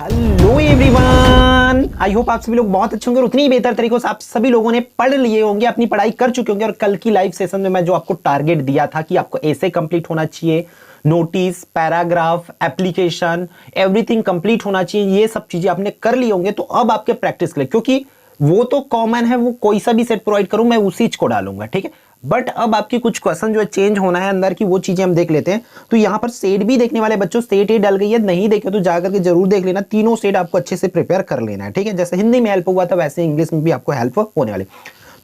Hello everyone, I hope आप सभी लोग बहुत अच्छे होंगे और उतनी ही बेहतर तरीकों से आप सभी लोगों ने पढ़ लिए होंगे, अपनी पढ़ाई कर चुके होंगे। और कल की लाइव सेशन में मैं जो आपको टारगेट दिया था कि आपको ऐसे कंप्लीट होना चाहिए, notice, paragraph, application, everything complete होना चाहिए, ये सब चीजें आपने कर ली होंगे। तो अब आपके प्रैक्टिस के लिए, क्योंकि वो तो कॉमन है, वो कोई सा भी सेट प्रोवाइड करूं मैं उसी को डालूंगा, ठीक है। बट अब आपकी कुछ क्वेश्चन जो है चेंज होना है अंदर की, वो चीजें हम देख लेते हैं। तो यहां पर सेट भी देखने वाले बच्चों, सेट ही डल गई है, नहीं देखे तो जाकर के जरूर देख लेना। तीनों सेट आपको अच्छे से प्रिपेयर कर लेना है, ठीक है। जैसे हिंदी में हेल्प हुआ था वैसे इंग्लिश में भी आपको हेल्प होने वाली।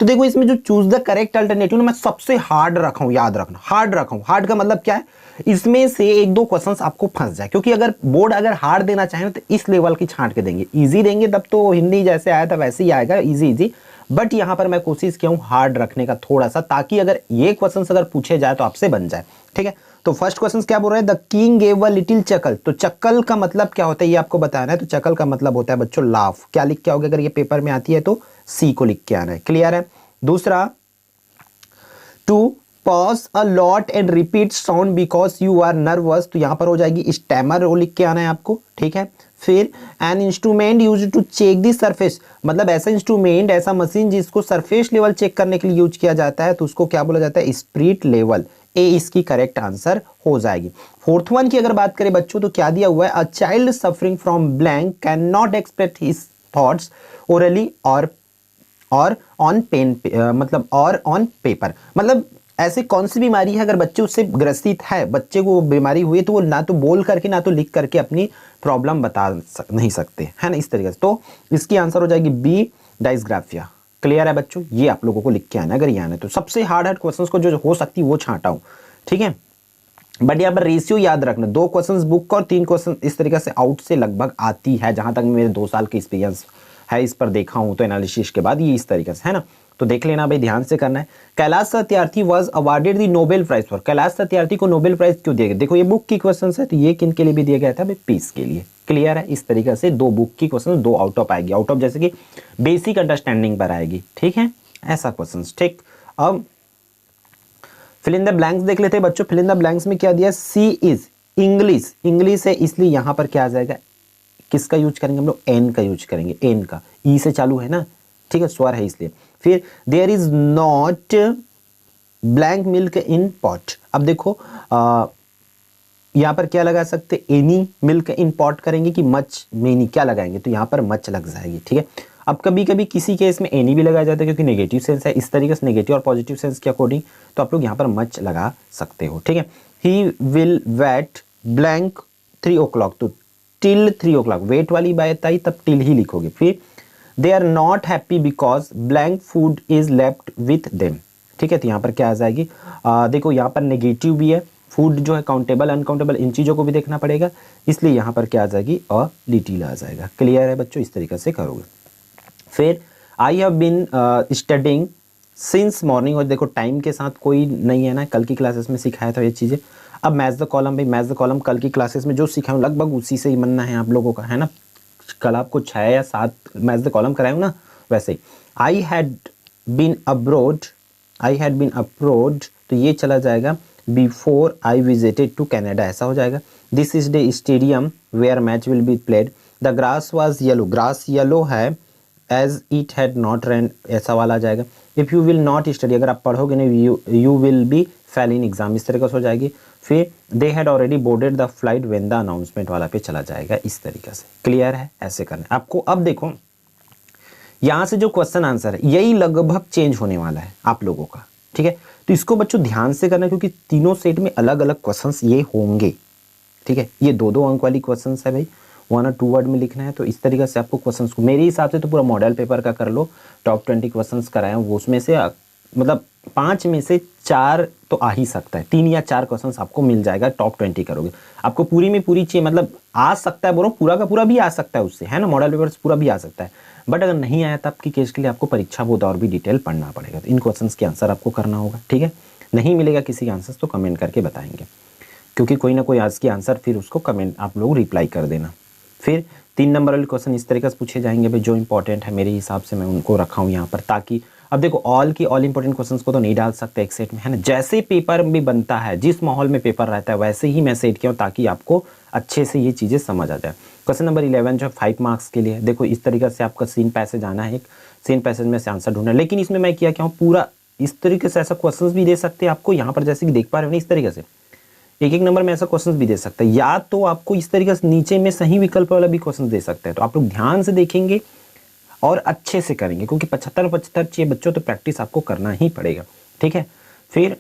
तो देखो इसमें जो चूज द करेक्ट अल्टरनेटिव ना, मैं सबसे हार्ड रखा हूं, याद रखना हार्ड रखा हूं। हार्ड का मतलब क्या है, इसमें से एक दो क्वेश्चंस आपको फंस जाए, क्योंकि अगर बोर्ड अगर हार्ड देना चाहे तो इस लेवल की छांट के देंगे। इजी देंगे तब तो हिंदी जैसे आया था वैसे ही आएगा, इजी इजी। बट यहां पर मैं कोशिश किया हूं हार्ड रखने का थोड़ा सा, ताकि अगर ये क्वेश्चंस अगर पूछे जाए तो आपसे बन जाए, ठीक है। तो फर्स्ट क्वेश्चन क्या बोल रहे हैं, the king gave a little chuckle. तो चक्कल का मतलब क्या होता है ये आपको बताना है। तो चकल का मतलब होता है बच्चों लाफ। क्या लिख के आओगे अगर ये पेपर में आती है तो सी को लिख के आना है, क्लियर है। दूसरा, to pause a lot and repeat sound because you are nervous. तो यहां पर हो जाएगी स्टैमर, वो लिख के आना है आपको, ठीक है। फिर an instrument use to check the surface, मतलब ऐसा इंस्ट्रूमेंट, ऐसा मशीन जिसको सरफेस लेवल चेक करने के लिए यूज किया जाता है, तो उसको क्या बोला जाता है, स्पिरिट लेवल। ए इसकी करेक्ट आंसर हो जाएगी। फोर्थ वन की अगर बात करें बच्चों तो क्या दिया हुआ है, a child suffering from blank can not express his thoughts orally और ऑन पेन, मतलब और ऑन पेपर। मतलब ऐसे कौन सी बीमारी है अगर बच्चे उससे ग्रसित है, बच्चे को बीमारी हुई है, तो वो ना तो बोल करके ना तो लिख करके अपनी प्रॉब्लम बता नहीं सकते, है ना, इस तरीके से। तो इसकी आंसर हो जाएगी बी, डायस्ग्राफिया। क्लियर है बच्चों, ये आप लोगों को लिख के आना अगर ये आना है तो। सबसे हार्ड क्वेश्चंस को जो हो सकती है वो छांटा हूं, ठीक है। बट यहाँ पर रेशियो याद रखना, 2 क्वेश्चंस बुक और 3 क्वेश्चन इस तरीके से आउट से लगभग आती है, जहां तक मेरे 2 साल के एक्सपीरियंस है इस पर देखा हूं, तो एनालिसिस के बाद ये इस तरीके से है ना। तो देख लेना भाई, ध्यान से करना है। Kailash Satyarthi was awarded the Nobel prize for. Kailash Satyarthi को नोबेल प्राइज क्यों दिया गया, देखो ये बुक की क्वेश्चन है, तो ये किन के लिए भी दिया गया था भाई, पीस के लिए। क्लियर है, इस तरीके से 2 बुक की क्वेश्चन, 2 आउट ऑफ आएगी, आउट ऑफ जैसे कि बेसिक अंडरस्टैंडिंग पर आएगी, ठीक है, ऐसा क्वेश्चन, ठीक। अब फिल इन द ब्लैंक्स देख लेते हैं बच्चों। फिल इन द ब्लैंक्स में क्या दिया, सी इज इंग्लिश, इंग्लिश है इसलिए यहां पर क्या आ जाएगा, किसका यूज करेंगे हम लोग, एन का यूज करेंगे, एन का, ई से चालू है ना, ठीक है, स्वर है इसलिए। फिर there is not blank milk in pot. अब देखो यहां पर क्या लगा सकते, एनी मिल्क इन पॉट करेंगे कि मच मेनी, क्या लगाएंगे, तो यहां पर मच लग जाएगी, ठीक है। अब कभी कभी किसी केस में एनी भी लगाया जाता है क्योंकि नेगेटिव सेंस है, इस तरीके से नेगेटिव और पॉजिटिव सेंस के अकॉर्डिंग तो आप लोग यहां पर मच लगा सकते हो, ठीक है। He will wait blank 3 o'clock, तो टिल 3 o'clock, वेट वाली बात आई तब टिल ही लिखोगे। फिर they are not happy because blank food is left with them, ठीक है। तो यहाँ पर क्या आ जाएगी, देखो यहाँ पर नेगेटिव भी है, फूड जो है काउंटेबल अनकाउंटेबल इन चीज़ों को भी देखना पड़ेगा, इसलिए यहाँ पर क्या आ जाएगी, अ लिटिल आ जाएगा। क्लियर है बच्चों, इस तरीके से करोगे। फिर I have been studying since morning, और देखो टाइम के साथ कोई नहीं है ना, कल की क्लासेस में सिखाया था ये चीज़ें। अब मैच द कॉलम, भाई मैच द कॉलम कल की क्लासेस में जो सिखाऊं लगभग उसी से ही बनना है आप लोगों का, है ना। कल आपको 6 या 7 मैच द कॉलम कराया हूं ना, वैसे ही। I had been abroad, I had been abroad, तो ये चला जाएगा before I visited to Canada, ऐसा हो जाएगा। This is the stadium where match will be played, the grass was yellow, grass yellow है, as it had not rain, ऐसा वाला आ जाएगा। If you will not study, अगर आप पढ़ोगे नहीं, you will be fail in exam, इस तरीके से हो जाएगी। फिर they had already boarded the flight when the announcement वाला पे चला जाएगा, इस तरीके से। क्लियर है, ऐसे करना है आपको। अब देखो यहां से जो क्वेश्चन आंसर है यही लगभग चेंज होने वाला है आप लोगों का, ठीक है। तो इसको बच्चों ध्यान से करना, क्योंकि तीनों सेट में अलग अलग क्वेश्चंस ये होंगे, ठीक है। ये 2-2 अंक वाली क्वेश्चंस है भाई, 1 और 2 वर्ड में लिखना है, तो इस तरीके से आपको क्वेश्चंस को, मेरे हिसाब से तो पूरा मॉडल पेपर का कर लो, टॉप 20 क्वेश्चंस कराए वो, उसमें से मतलब 5 में से 4 तो आ ही सकता है, 3 या 4 क्वेश्चंस आपको मिल जाएगा, टॉप 20 करोगे। आपको पूरी में पूरी चाहिए, मतलब आ सकता है, बोलो पूरा का पूरा भी आ सकता है उससे, है ना, मॉडल पेपर से पूरा भी आ सकता है। बट अगर नहीं आया तब की केस के लिए आपको परीक्षा बोर्ड और भी डिटेल पढ़ना पड़ेगा, तो इन क्वेश्चंस के आंसर आपको करना होगा, ठीक है। नहीं मिलेगा किसी का आंसर तो कमेंट करके बताएंगे, क्योंकि कोई ना कोई आज के आंसर फिर उसको कमेंट आप लोग रिप्लाई कर देना। फिर 3 नंबर वाले क्वेश्चन इस तरीके से पूछे जाएंगे भाई, जो इंपॉर्टेंट है मेरे हिसाब से मैं उनको रखा हूँ यहाँ पर, ताकि अब देखो ऑल की ऑल इंपॉर्टेंट क्वेश्चंस को तो नहीं डाल सकते एक सेट में, है ना। जैसे पेपर भी बनता है, जिस माहौल में पेपर रहता है वैसे ही मैं सेट किया हूँ ताकि आपको अच्छे से ये चीज़ें समझ आ जाए। क्वेश्चन नंबर 11 जो है 5 मार्क्स के लिए, देखो इस तरीके से आपका सीन पैसेज आना है, एक सीन पैसेज में से आंसर ढूंढना है। लेकिन इसमें मैं क्या हूँ पूरा इस तरीके से ऐसा क्वेश्चन भी दे सकते हैं आपको, यहाँ पर जैसे कि देख पा रहे हो ना इस तरीके से एक एक नंबर में ऐसा क्वेश्चन भी दे सकता है, या तो आपको इस तरीके से नीचे में सही विकल्प वाला भी क्वेश्चन दे सकते हैं। तो आप लोग ध्यान से देखेंगे और अच्छे से करेंगे, क्योंकि 75 चाहिए बच्चों, तो प्रैक्टिस आपको करना ही पड़ेगा, ठीक है। फिर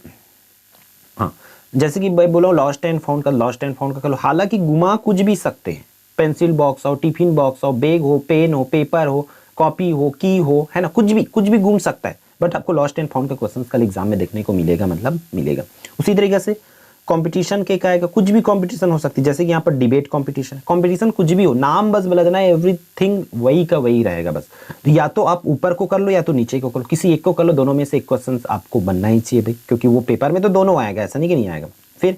हाँ, जैसे कि मैं बोला लॉस्ट एंड फाउंड का कर लो। हालांकि घुमा कुछ भी सकते हैं, पेंसिल बॉक्स हो, टिफिन बॉक्स हो, बैग हो, पेन हो, पेपर हो, कॉपी हो, की हो, है ना, कुछ भी घूम सकता है। बट आपको लॉस्ट एंड फाउंड का क्वेश्चन कल एग्जाम में देखने को मिलेगा, मतलब मिलेगा। उसी तरीके से कंपटीशन के क्या है, कुछ भी कंपटीशन हो सकती है, जैसे कि यहाँ पर डिबेट कंपटीशन कुछ भी हो, नाम बस बदलना है, एवरीथिंग वही का वही रहेगा बस। तो या तो आप ऊपर को कर लो या तो नीचे को कर लो, किसी एक को कर लो, दोनों में से एक क्वेश्चन आपको बनना ही चाहिए भाई, क्योंकि वो पेपर में तो दोनों आएगा, ऐसा नहीं कि नहीं आएगा। फिर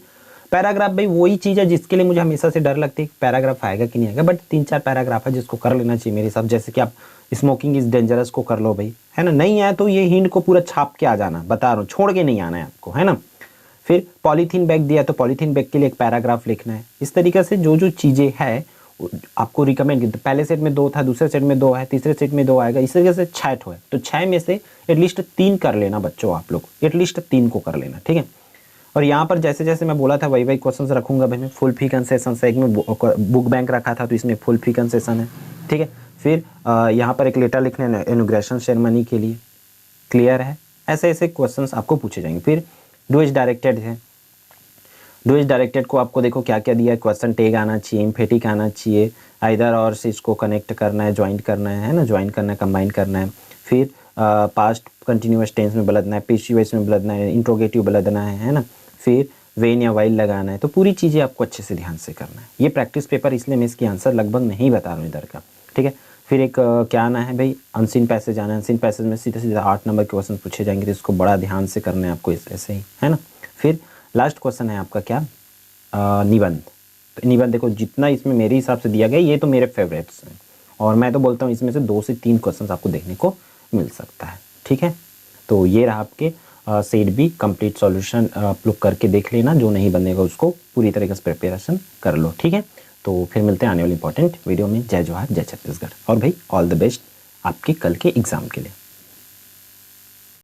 पैराग्राफ, भाई वही चीज़ है जिसके लिए मुझे हमेशा से डर लगती है पैराग्राफ आएगा कि नहीं आएगा, बट 3-4 पैराग्राफ है जिसको कर लेना चाहिए मेरे हिसाब। जैसे कि आप स्मोकिंग इज डेंजरस को कर लो भाई, है ना। नहीं आया तो ये हिंट को पूरा छाप के आ जाना, बता रहा हूँ, छोड़ के नहीं आना है आपको, है ना। फिर पॉलीथीन बैग दिया तो पॉलीथीन बैग के लिए एक पैराग्राफ लिखना है। इस तरीके से जो जो चीज़ें हैं आपको रिकमेंड की, पहले सेट में 2 था, दूसरे सेट में 2 है, तीसरे सेट में 2 आएगा, इस तरीके से 6 है। तो 6 में से एटलीस्ट 3 कर लेना बच्चों, आप लोग एटलीस्ट 3 को कर लेना, ठीक है। और यहाँ पर जैसे जैसे मैं बोला था वही क्वेश्चन रखूंगा भाई मैं, फुल फी कंसेशन से, एक में बुक बैंक रखा था तो इसमें फुल फी कंसेशन है, ठीक है। फिर यहाँ पर एक लेटर लिखना है इनॉग्रेशन सेरेमनी के लिए, क्लियर है। ऐसे ऐसे क्वेश्चंस आपको पूछे जाएंगे। फिर डू इज डायरेक्टेड है, डू इज डायरेक्टेड को आपको देखो क्या क्या दिया है, क्वेश्चन टैग आना चाहिए, एम्फेटिक आना चाहिए, आइदर और से इसको कनेक्ट करना है, ज्वाइन करना है ना, ज्वाइन करना है, कंबाइन करना है। फिर पास्ट कंटिन्यूअस टेंस में बदलना है, पेशिवाइज में बदलना है, इंट्रोगेटिव बदलना है ना। फिर वेन या वाइल लगाना है। तो पूरी चीज़ें आपको अच्छे से ध्यान से करना है। ये प्रैक्टिस पेपर इसलिए मैं इसकी आंसर लगभग नहीं बता रहा हूँ इधर का, ठीक है। फिर एक क्या आना है भाई, अनसीन पैसेज आना है। अनसीन पैसेज में सीधा सीधा 8 नंबर के क्वेश्चन पूछे जाएंगे, तो इसको बड़ा ध्यान से करना है आपको ऐसे ही, है ना। फिर लास्ट क्वेश्चन है आपका क्या, निबंध। तो निबंध देखो जितना इसमें मेरे हिसाब से दिया गया ये तो मेरे फेवरेट्स हैं, और मैं तो बोलता हूँ इसमें से 2 से 3 क्वेश्चन आपको देखने को मिल सकता है, ठीक है। तो ये रहा आपके सेट बी कंप्लीट सॉल्यूशन, आप लोग करके देख लेना, जो नहीं बनेगा उसको पूरी तरीके से प्रिपरेशन कर लो, ठीक है। तो फिर मिलते हैं आने वाली इंपॉर्टेंट वीडियो में। जय जवाहर, जय छत्तीसगढ़, और भाई ऑल द बेस्ट आपके कल के एग्जाम के लिए।